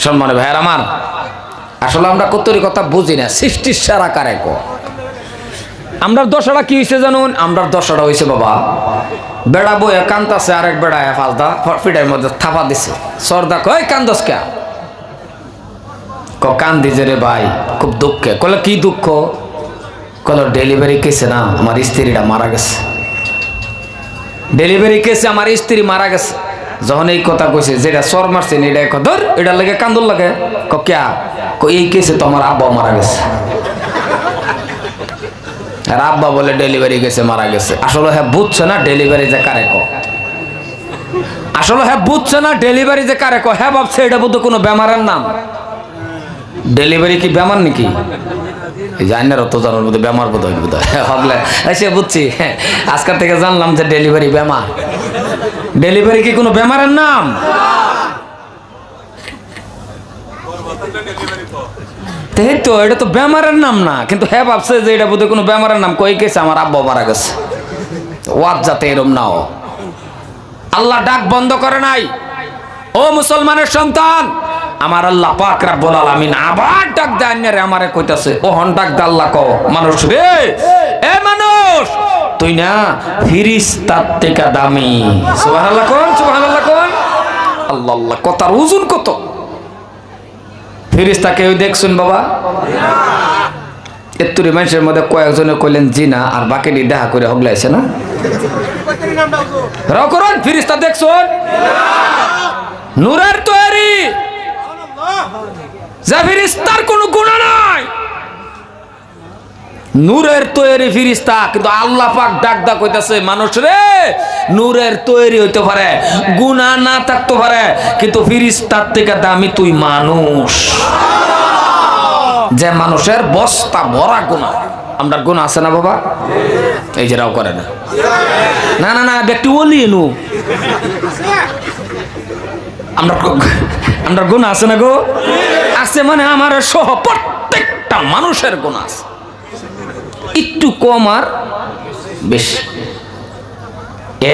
সম্মানে ভাইয়ের আমার, আসলে আমরা কতরি কথা বুঝি না। সৃষ্টির সারা কারে কো আমরা দশাটা কি হয়েছে জানুন? আমরা দশাটা হয়েছে বাবা, বেড়া বইয়ে কান্দাছে, আরেক বেড়া ফালদা ফিটার মধ্যে থাপা দিছে। সর্দা কয় কান্দস কে? কান্দি যে রে ভাই খুব দুঃখে। কলে কি দুঃখ? কল ডেলিভারি কেসে না আমার স্ত্রীটা মারা গেছে, ডেলিভারি কেসে আমার স্ত্রী মারা গেছে। যখন এই কথা কইছে, যেটা সর মারছেন এটা ধর, এটা লাগে কান্দর লাগে। ক্যা এই কেসে তো আমার আব্বা মারা গেছে। আর আব্বা বলে ডেলিভারি গেছে মারা গেছে। আসলে হ্যাঁ বুঝছে না ডেলিভারি যে কারে ক, আসলে হ্যাঁ বুঝছে না ডেলিভারি যে কারে ক। হ্যাঁ ভাবছে এটা বোধ কোনো বেমারের নাম। ডেলিভারি কি বেমার নাকি? জানার অত জানার মধ্যে বেমার বোধ হয়, বোধ হয় সে বুঝছি। আজকাল থেকে জানলাম যে ডেলিভারি বেমার। ডেলিভারি কি কোনো বেমারের নাম? তো এটা তো বেমারের নাম না, কিন্তু হ্যাঁ ভাবছে যে এটা বোধহয় কোনো বেমারের নাম। কই গেছে আমার আব্বা মারা গেছে। ওয়াজ যাতে এরম নাও। আল্লাহ ডাক বন্ধ করে নাই। ও মুসলমানের সন্তান, আমার আল্লাহ পাক রব্বুল আলামিন আবার ডাক দেন রে, আমারে কইতাছে ও হন ডাক দে। আল্লাহ কও মানুষ রে, এ মানুষ তুই না ফেরেশতার থেকে দামি। সুবহানাল্লাহ কোন, সুবহানাল্লাহ কোন। আল্লাহ আল্লাহ, কথার ওজন কত। ফেরেশতা কেউ দেখছেন বাবা? এত্তুরি মানুষের মধ্যে কয়েকজনে কইলেন জিনা, আর বাকিটি দেখা করে হগলাইছে না। রাও করুন, ফেরেশতা দেখছেন? নূরের তৈরি, যা ফেরেশতার কোনো গুনাহ নাই। নূরের তৈরি ফেরেশতা, কিন্তু আল্লাহ পাক ডাক দা কইতাছে মানুষ রে, নূরের তৈরি হইতে পারে, গুনাহ না থাকতে পারে, কিন্তু ফেরেশতার থেকে দামি তুই মানুষ। যে মানুষের বস্তা ভরা গুনাহ। আমরা গুনাহ আছে না বাবা? এই যে রাও করে না, না না না ব্যক্তি ওলি নু আমরা গুনাহ আছে না গো? আছে মানে আমার সহ প্রত্যেকটা মানুষের গুনাহ আছে, একটু কম আর বেশি।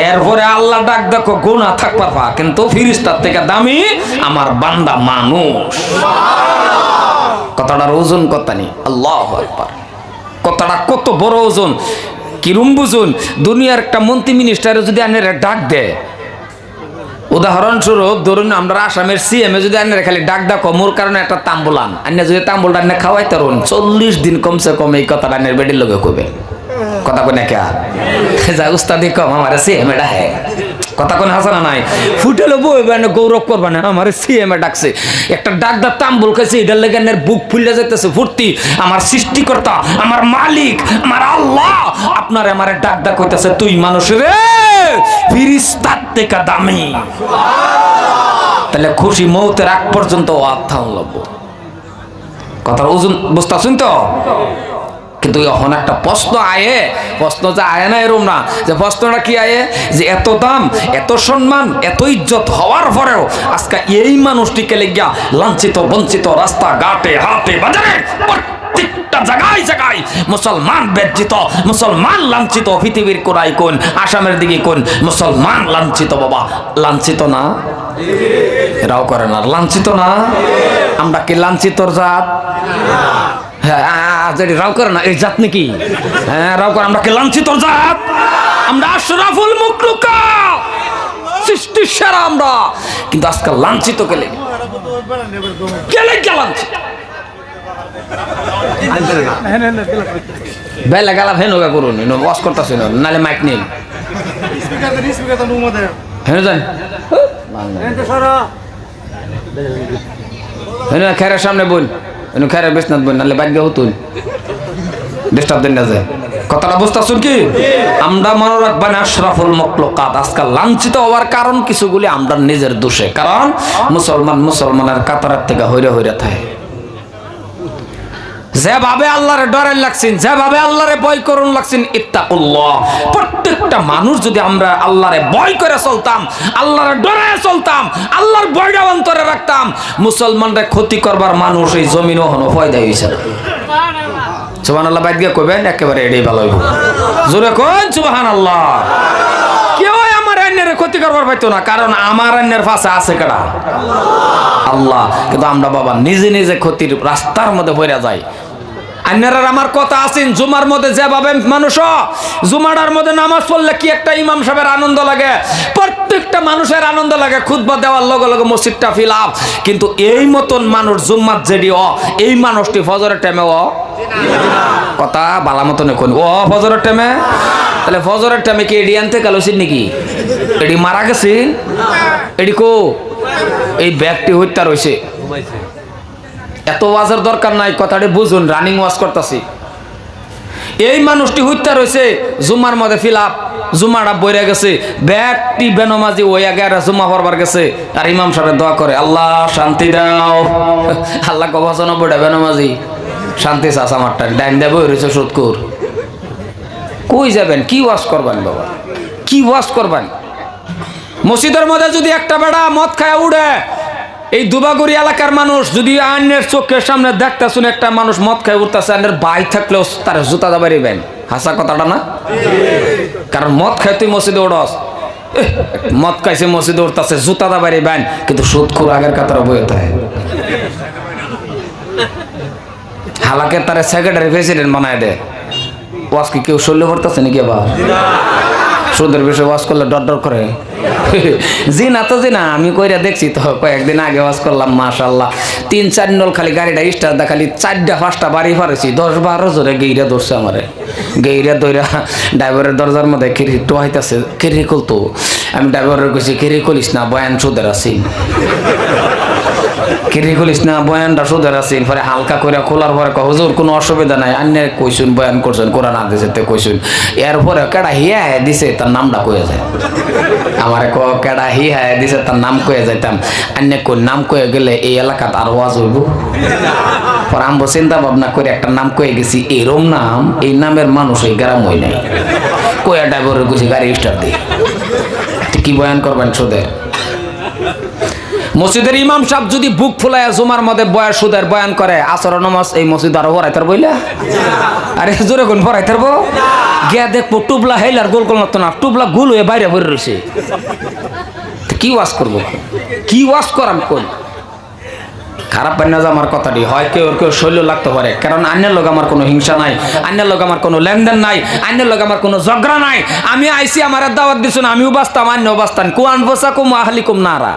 এরপরে আল্লাহ ডাক দেখো গুনাহ থাকবার পা, কিন্তু ফেরেশতার থেকে দামি আমার বান্দা মানুষ। কথাটার ওজন কত নি? আল্লাহু আকবার। কথাটা কত বড় ওজন, কিরম বুঝুন। দুনিয়ার একটা মন্ত্রী মিনিস্টারে যদি আনের ডাক দেয়, উদাহরণস্বরূপ ধরুন আমরা আসামের সিএম যদি আনের খালি ডাক দেখো মোর কারণে একটা তাম্বুলান আন্য যদি তাম্বুলটা আন্য খাওয়াই তরুণ 40 দিন কমসে কম এই কথাটা আনের বেডির লোকে কবে কথা কোনে কে যা উস্তাদি কম আমার সিএম এটা হ্যাঁ কথা কোন হাসানা নাই ফুটেলো বইবে না গৌরব করবে না আমার সিএম এ ডাকছে একটা ডাকদার তাম্বুল খাইছে এটার লেগে আনের বুক ফুলে যাইতেছে ফুর্তি আমার সৃষ্টিকর্তা আমার মালিক আমার আল্লাহ আপনার আমার ডাকদা কইতাছে তুই মানুষ রে ফেরেশতার থেকে দামি তাহলে খুশি মৌতের আগ পর্যন্ত আত্মাও লাগবো কথার ওজন বুঝতেছেন তো কিন্তু এখন একটা প্রশ্ন আয়ে প্রশ্ন যে আয়ে না এরম না যে প্রশ্নটা কি আয়ে যে এত দাম এত সম্মান এত ইজ্জত হওয়ার পরেও আজকে এই মানুষটিকে লেগিয়া লাঞ্ছিত বঞ্চিত রাস্তা ঘাটে হাটে বাজারে প্রত্যেকটা জায়গায় জায়গায় মুসলমান বেজ্জিত মুসলমান লাঞ্ছিত পৃথিবীর কোনায় কোন আসামের দিকে কোন মুসলমান লাঞ্ছিত বাবা লাঞ্ছিত না এরাও করে না লাঞ্ছিত না আমরা কি লাঞ্ছিতর জাত হ্যাঁ যদি রাও করে না এই জাত নাকি হ্যাঁ রাও করে আমরা কি লাঞ্ছিত জাত আমরা আশরাফুল মাখলুকাত সৃষ্টির সেরা আমরা কিন্তু আজকে লাঞ্ছিত কেলে লাঞ্ছিত বেলা গালা ফেন হোগা করুন ওয়াশ করতেছেন নালে মাইক নেই হ্যাঁ জান হ্যাঁ খেরের সামনে বল খেরের বেসনাথ বল নালে বাদ গিয়ে হতুন ডিস্টার্ব দেন না যায় কথাটা বুঝতেছুন কি আমরা মনে রাখবেন আশরাফুল মাখলুকাত আজকাল লাঞ্ছিত হওয়ার কারণ কিছুগুলি আমরা নিজের দোষে কারণ মুসলমানের কাতারের থেকে হইরে হইরে থাকে যেভাবে আল্লাহরে ডরেন লাগছেন যেভাবে আল্লাহরে ভয় করুন লাগছেন ইত্তাকুল্লাহ প্রত্যেকটা মানুষ যদি আমরা আল্লাহরে ভয় করে চলতাম আল্লাহরে ডরে চলতাম আল্লাহর ভয়টা অন্তরে রাখতাম মুসলমানরা ক্ষতি করবার মানুষ এই জমিন ওখানে পয়দা হইছে না সুবহানাল্লাহ বাইদ গিয়ে কইবেন একেবারে এটাই ভালো হইব জোরে কোন সুবহানাল্লাহ কেউ আমার আইনের আমারে ক্ষতি করবার পাইতো না, কারণ আমার আন্যের পাশে আছে কেডা? আল্লাহ। কিন্তু আমরা বাবা নিজে নিজে ক্ষতির রাস্তার মধ্যে পড়ে যাই। আন্যারা আমার কথা আছেন, জুমার মধ্যে যেভাবে মানুষ জুমাটার মধ্যে নামাজ পড়লে কি একটা ইমাম সাহেবের আনন্দ লাগে, প্রত্যেকটা মানুষের আনন্দ লাগে, খুতবা দেওয়ার লগে লগে মসজিদটা ফিল আপ। কিন্তু এই মতন মানুষ জুম্মার যেডি এই মানুষটি ফজরের টাইমে কথা বালা মতন এখন ফজরের টাইমে, তাহলে ফজরের টাইমে কি এডি আনতে গেলছিন নাকি? এডি মারা গেছে? এডি কো এই ব্যাগটি হত্যা রয়েছে। এত ওয়াজের দরকার নাই, কথাটি বুঝুন, রানিং ওয়াজ করতেছি। এই মানুষটি হত্যা রয়েছে জুমার মধ্যে ফিল আপ, জুমাটা বইরা গেছে, ব্যাগটি বেনমাজি ওই আগে জুমা পড়বার গেছে, আর ইমাম সাহেব দোয়া করে আল্লাহ শান্তি দাও। আল্লাহ কবাচন বইটা বেনমাজি শান্তি চাষ আমারটা ডাইন দেব রয়েছে সুৎকুর। কই যাবেন? কি ওয়াজ করবেন বাবা? কি ওয়াজ করবেন? মসজিদের মধ্যে যদি একটা বেড়া মদ খায় উড়ে, এই দুবাগুড়ি এলাকার মানুষ যদি আইনের চোখের সামনে দেখতে শুনে একটা মানুষ মদ খায় উঠতেছে, আইনের ভাই থাকলেও তার জুতা দাবারিবেন। হাসা কথাটা না? কারণ মদ খায় তুই মসজিদে উঠস, মদ খাইছে মসজিদে উঠতেছে, জুতা দাবারিবেন। কিন্তু সুদখোর আগের কাতারে বইতে হয়, হালাকে তার সেক্রেটারি প্রেসিডেন্ট বানায় দেয়। ওয়াজ কি কেউ সল্য করতেছে নাকি? আবার সুদের বিষয়ে ওয়াজ করলে ডর ডর করে। জি না তো জি না, আমি কইরা দেখছি তো, কয়েকদিন আগে ওয়াজ করলাম, মাশাআল্লাহ 3-4 নল খালি গাড়িটা স্টার্ট দা, খালি 4টা-5টা বাড়ি ফারেছি, 10-12 জোরে গেইরা ধরছে আমারে। গেইরা দইরা ড্রাইভারের দরজার মধ্যে খিরি টোয়াইতেছে, খিরি খুলতো। আমি ড্রাইভারের কইছি খিরি খুলিস না, বয়ান সুদের আছি। খিরি খুলিস না, বয়ানটা সুদের আছি। পরে হালকা করে খোলার পরে হুজুর কোনো অসুবিধা নাই, আন্যে কইছুন বয়ান করছেন, কোরআন হাদিসে তে কইছুন। এরপরে কেডা হিয়া দিছে তার নামটা কয়ে যায়, আমারে কেডা হিয়া দিছে তার নাম কয়ে যাইতাম। আন্যে কোন নাম কয়ে গেলে এই এলাকাত আর ওয়াজ হইব। পরে আমি চিন্তা ভাবনা করে একটা নাম কয়ে গেছি, এরম নাম, এই নামের মানুষ এই গ্রাম হই নাই। কয়া ড্রাইভারের কইছি গাড়ি স্টার্ট দি। কি বয়ান করবেন সুদের? মসজিদের ইমাম সাহেব যদি বুক ফুলায় জুমার মধ্যে বয়ান সুদের বয়ান করে, আসর নামাজ এই মসজিদ আরো পড়াইতার বইলা? আরে জোরে কোন পড়াইতার বো? গিয়া দেখবো টুবলা হেলার গোল গোল না, টুবলা গুল হয়ে বাইরে পড়ে রয়েছে। কি ওয়াজ করবো? কি ওয়াজ করাম কোন? খারাপ পাই না যে আমার কথাটি হয় কেউ কেউ শৈল লাগতে পারে, কারণ আন্যের লোক আমার কোনো হিংসা নাই, আন্যের লোক আমার কোনো লেনদেন নাই, আন্যের লোক আমার কোনো ঝগড়া নাই। আমি আইসি, আমার দাওয়াত দিছো না, আমিও বাঁচতাম, আন্যও বাঁচতাম। কুয়ান বসা কুম আহলিকুম নারা।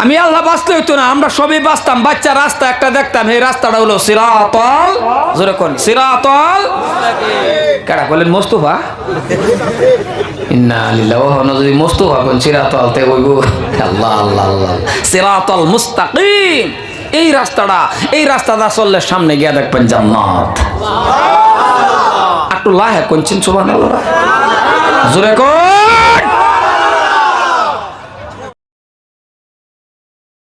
আমি আল্লাহ বাঁচতে হইতো না, আমরা সবই বাঁচতাম। বাচ্চা রাস্তা একটা দেখতাম, এই রাস্তাটা হলো সিরাতাল, জোরে কোন সিরাতাল, কারা বলেন মুস্তাফা, ইন্না লিল্লাহি ওয়া ইন্না ইলাইহি মুস্তাফা কোন সিরাতাল তে হইব। আল্লাহ আল্লাহ আল্লাহ, সিরাতাল মুস্তাকিম, এই রাস্তাটা চললে সামনে গিয়ে দেখবেন জান্নাত। একটু লাহে কোন সুবহানাল্লাহ, জোরে কোন।